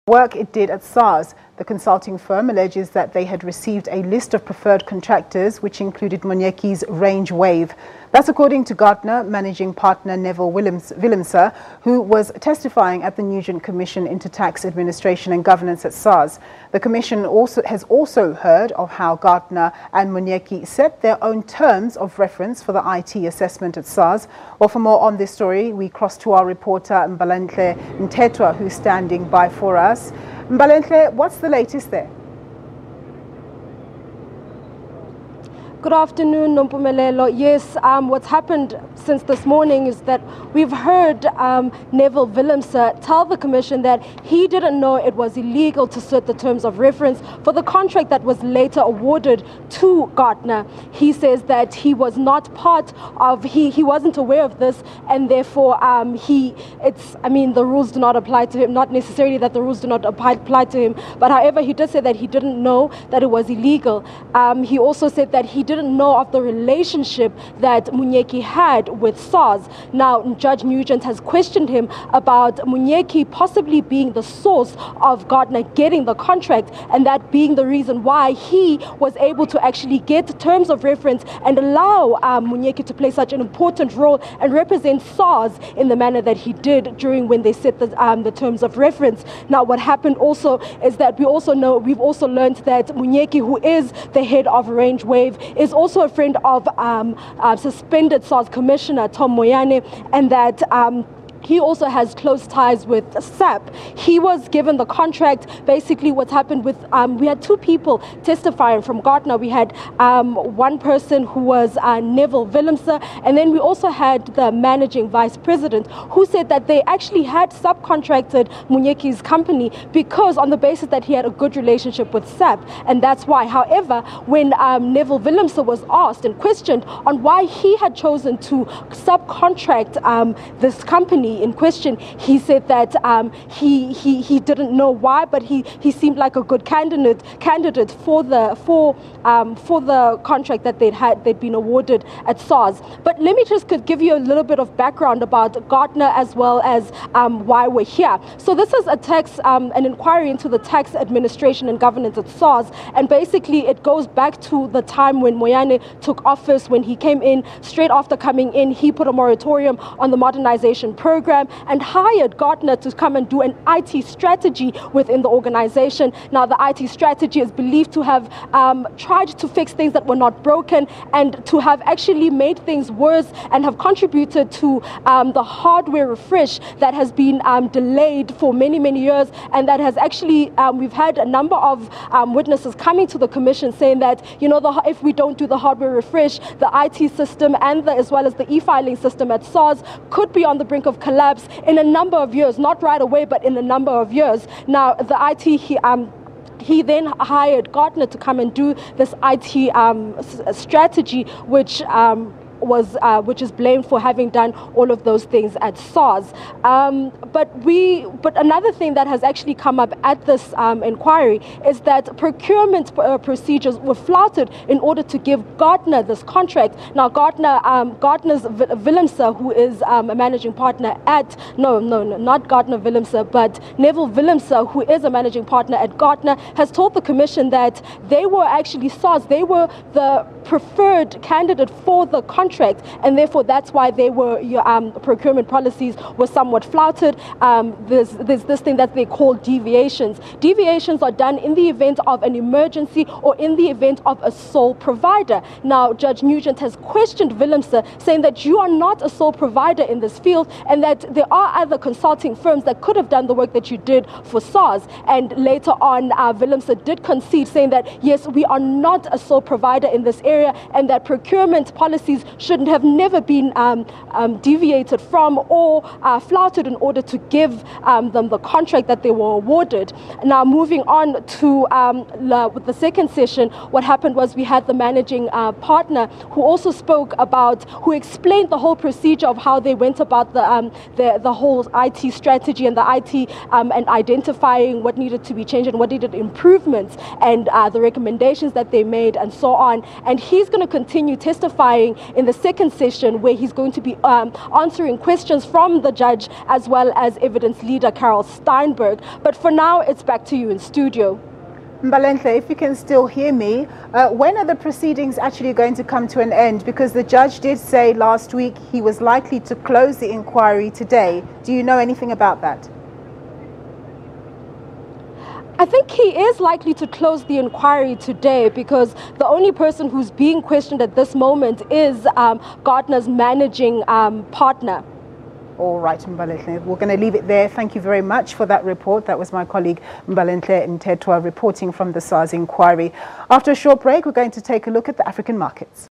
work it did at SARS. The consulting firm alleges that they had received a list of preferred contractors, which included Monyeki's range wave. That's according to Gartner managing partner Neville Willemse, who was testifying at the Nugent Commission into Tax Administration and Governance at SARS. The Commission has also heard of how Gartner and Monyeki set their own terms of reference for the IT assessment at SARS. Well, for more on this story, we cross to our reporter Mbalenhle Mthethwa, who's standing by for us. Mbalenhle, what's the latest there? Good afternoon, Nompumelelo. Yes, what's happened since this morning is that we've heard Neville Willemse tell the Commission that he didn't know it was illegal to set the terms of reference for the contract that was later awarded to Gartner. He says that he was not part of, he wasn't aware of this, and therefore the rules do not apply to him. Not necessarily that the rules do not apply to him, but however, he did say that he didn't know that it was illegal. He also said that he didn't know of the relationship that Monyeki had with SARS. Now, Judge Nugent has questioned him about Monyeki possibly being the source of Gartner getting the contract, and that being the reason why he was able to actually get terms of reference and allow Monyeki to play such an important role and represent SARS in the manner that he did during when they set the terms of reference. Now, what happened also is that we've also learned that Monyeki, who is the head of Range Wave, is also a friend of suspended SARS Commissioner Tom Moyane, and that he also has close ties with SAP. He was given the contract. Basically, what's happened with, we had two people testifying from Gartner. We had one person who was Neville Willemse, and then we also had the managing vice president, who said that they actually had subcontracted Monyeki's company because on the basis that he had a good relationship with SAP, and that's why. However, when Neville Willemse was asked and questioned on why he had chosen to subcontract this company in question, he said that he didn't know why, but he seemed like a good candidate for the contract that they'd been awarded at SARS. But let me just give you a little bit of background about Gartner as well as why we're here. So this is an inquiry into the Tax Administration and Governance at SARS, and basically it goes back to the time when Moyane took office. When he came in, straight after coming in, he put a moratorium on the modernization program and hired Gartner to come and do an IT strategy within the organization. Now, the IT strategy is believed to have tried to fix things that were not broken and to have actually made things worse and have contributed to the hardware refresh that has been delayed for many, many years, and that has actually, we've had a number of witnesses coming to the Commission saying that, if we don't do the hardware refresh, the IT system and as well as the e-filing system at SARS could be on the brink of collapse in a number of years, not right away, but in a number of years. Now, the IT, he then hired Gartner to come and do this IT strategy, which is blamed for having done all of those things at SARS. But another thing that has actually come up at this inquiry is that procurement procedures were flouted in order to give Gartner this contract. Now, Gartner's Willemse, who is a managing partner at, not Gartner Willemse, but Neville Willemse, who is a managing partner at Gartner, has told the Commission that they were actually SARS, they were the preferred candidate for the contract, and therefore that's why they were procurement policies were somewhat flouted. There's this thing that they call deviations. Deviations are done in the event of an emergency or in the event of a sole provider. Now, Judge Nugent has questioned Willemse, saying that you are not a sole provider in this field and that there are other consulting firms that could have done the work that you did for SARS. And later on, Willemse did concede, saying that yes, we are not a sole provider in this area, and that procurement policies should have never been deviated from or flouted in order to give them the contract that they were awarded. Now, moving on to with the second session, what happened was we had the managing partner who also who explained the whole procedure of how they went about the whole IT strategy and the IT and identifying what needed to be changed and what needed improvements and the recommendations that they made and so on. And he's going to continue testifying in the second session, where he's going to be answering questions from the judge as well as evidence leader Carol Steinberg. But for now, it's back to you in studio. Mbalenhle, if you can still hear me, when are the proceedings actually going to come to an end? Because the judge did say last week he was likely to close the inquiry today. Do you know anything about that? I think he is likely to close the inquiry today, because the only person who's being questioned at this moment is Gartner's managing partner. All right, Mbalenhle, we're going to leave it there. Thank you very much for that report. That was my colleague Mbalenhle Mthethwa reporting from the SARS inquiry. After a short break, we're going to take a look at the African markets.